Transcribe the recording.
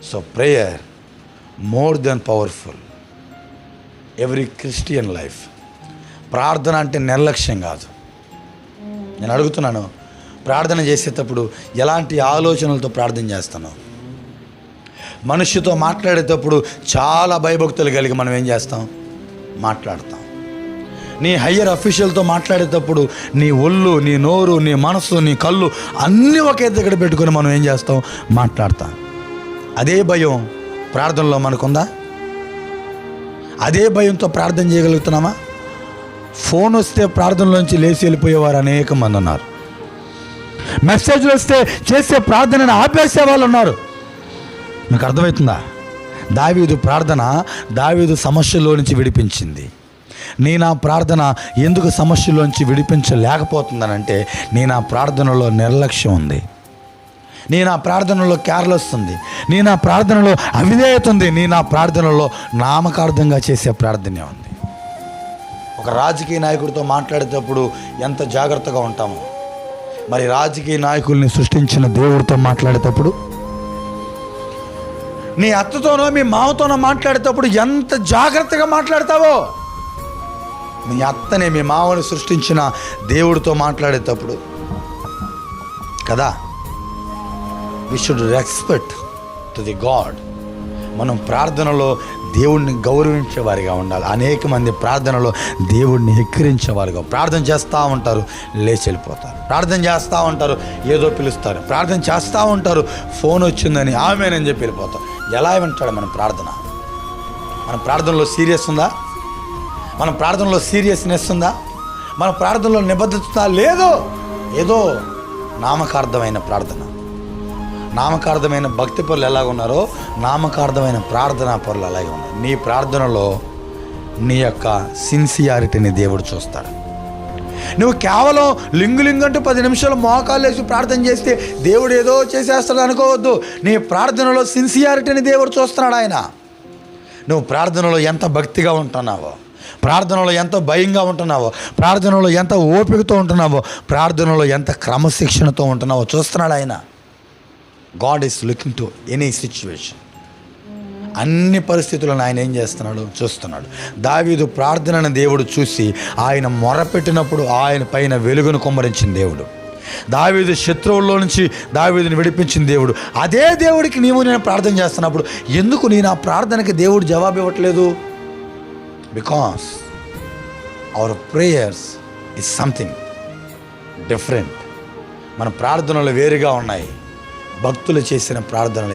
So prayer more than powerful every Christian life. ప్రార్థన అంటే నిర్లక్ష్యం కాదు. నేను అడుగుతున్నాను, ప్రార్థన చేసేటప్పుడు ఎలాంటి ఆలోచనలతో ప్రార్థన చేస్తున్నావు? మనుష్యతో మాట్లాడేటప్పుడు చాలా భయభక్తులు కలిగి మనం ఏం చేస్తాం? మాట్లాడతాం. నీ హయ్యర్ అఫీషియల్తో మాట్లాడేటప్పుడు నీ ఒళ్ళు, నీ నోరు, నీ మనసు, నీ కళ్ళు అన్నీ ఒకే దగ్గర పెట్టుకొని మనం ఏం చేస్తాం? మాట్లాడతాం. అదే భయం ప్రార్థనలో మనకుందా? అదే భయంతో ప్రార్థన చేయగలుగుతున్నామా? ఫోన్ వస్తే ప్రార్థనలోంచి లేచి వెళ్ళిపోయేవారు అనేక మంది ఉన్నారు. మెసేజ్లు వస్తే చేసే ప్రార్థనను ఆపేసే వాళ్ళు ఉన్నారు. మీకు అర్థమవుతుందా? దావీదు ప్రార్థన దావీదు సమస్యలో నుంచి విడిపించింది. నా ప్రార్థన ఎందుకు సమస్యలోంచి విడిపించలేకపోతుందనంటే నా ప్రార్థనలో నిర్లక్ష్యం ఉంది, నా ప్రార్థనలో కేర్లెస్ ఉంది, నా ప్రార్థనలో అవిధేయత ఉంది, నా ప్రార్థనలో నామకార్థంగా చేసే ప్రార్థనే ఉంది. ఒక రాజకీయ నాయకుడితో మాట్లాడేటప్పుడు ఎంత జాగ్రత్తగా ఉంటామో, మరి రాజకీయ నాయకుల్ని సృష్టించిన దేవుడితో మాట్లాడేటప్పుడు, నీ అత్తతోనో మీ మామతోనో మాట్లాడేటప్పుడు ఎంత జాగ్రత్తగా మాట్లాడతావో, మీ అత్తని మీ మామని సృష్టించిన దేవుడితో మాట్లాడేటప్పుడు కదా. We should respect to the God. మనం ప్రార్థనలో దేవుడిని గౌరవించేవారిగా ఉండాలి. అనేక మంది ప్రార్థనలో దేవుడిని ఎక్కిరించేవారుగా ప్రార్థన చేస్తూ ఉంటారు, లేచి వెళ్ళిపోతారు. ప్రార్థన చేస్తూ ఉంటారు, ఏదో పిలుస్తారు. ప్రార్థన చేస్తూ ఉంటారు, ఫోన్ వచ్చిందని ఆమెనని చెప్పి వెళ్ళిపోతారు. ఎలా వింటాడు మన ప్రార్థన? మన ప్రార్థనలో సీరియస్ ఉందా? మన ప్రార్థనలో సీరియస్నెస్ ఉందా? మన ప్రార్థనలో నిబద్ధత లేదు. ఏదో నామకార్థమైన ప్రార్థన. నామకార్థమైన భక్తి పరులు ఎలాగ ఉన్నారో నామకార్థమైన ప్రార్థనా పరులు అలాగే ఉన్నారు. నీ ప్రార్థనలో నీ యొక్క సిన్సియారిటీని దేవుడు చూస్తాడు. నువ్వు కేవలం లింగులింగంటూ 10 నిమిషాలు మోకాలు వేసి ప్రార్థన చేస్తే దేవుడు ఏదో చేసేస్తాడు అనుకోవద్దు. నీ ప్రార్థనలో సిన్సియారిటీని దేవుడు చూస్తున్నాడు ఆయన. నువ్వు ప్రార్థనలో ఎంత భక్తిగా ఉంటున్నావో, ప్రార్థనలో ఎంత భయంగా ఉంటున్నావో, ప్రార్థనలో ఎంత ఓపికతో ఉంటున్నావో, ప్రార్థనలో ఎంత క్రమశిక్షణతో ఉంటున్నావో చూస్తున్నాడు ఆయన. God is looking to any situation. అన్ని పరిస్థితులను ఆయన ఏం చేస్తున్నాడు? చూస్తున్నాడు. దావీదు ప్రార్థనను దేవుడు చూసి ఆయన మొరపెట్టినప్పుడు ఆయన పైన వెలుగును కుమ్మరించిన దేవుడు. దావీదు శత్రువుల్లో నుంచి దావీదుని విడిపించిన దేవుడు. అదే దేవుడికి నేను ప్రార్థన చేస్తున్నప్పుడు ఎందుకు నా ప్రార్థనకి దేవుడు జవాబు ఇవ్వట్లేదు? Because our prayers is something different. మన ప్రార్థనలు వేరుగా ఉన్నాయి. భక్తులు చేసిన ప్రార్థనలు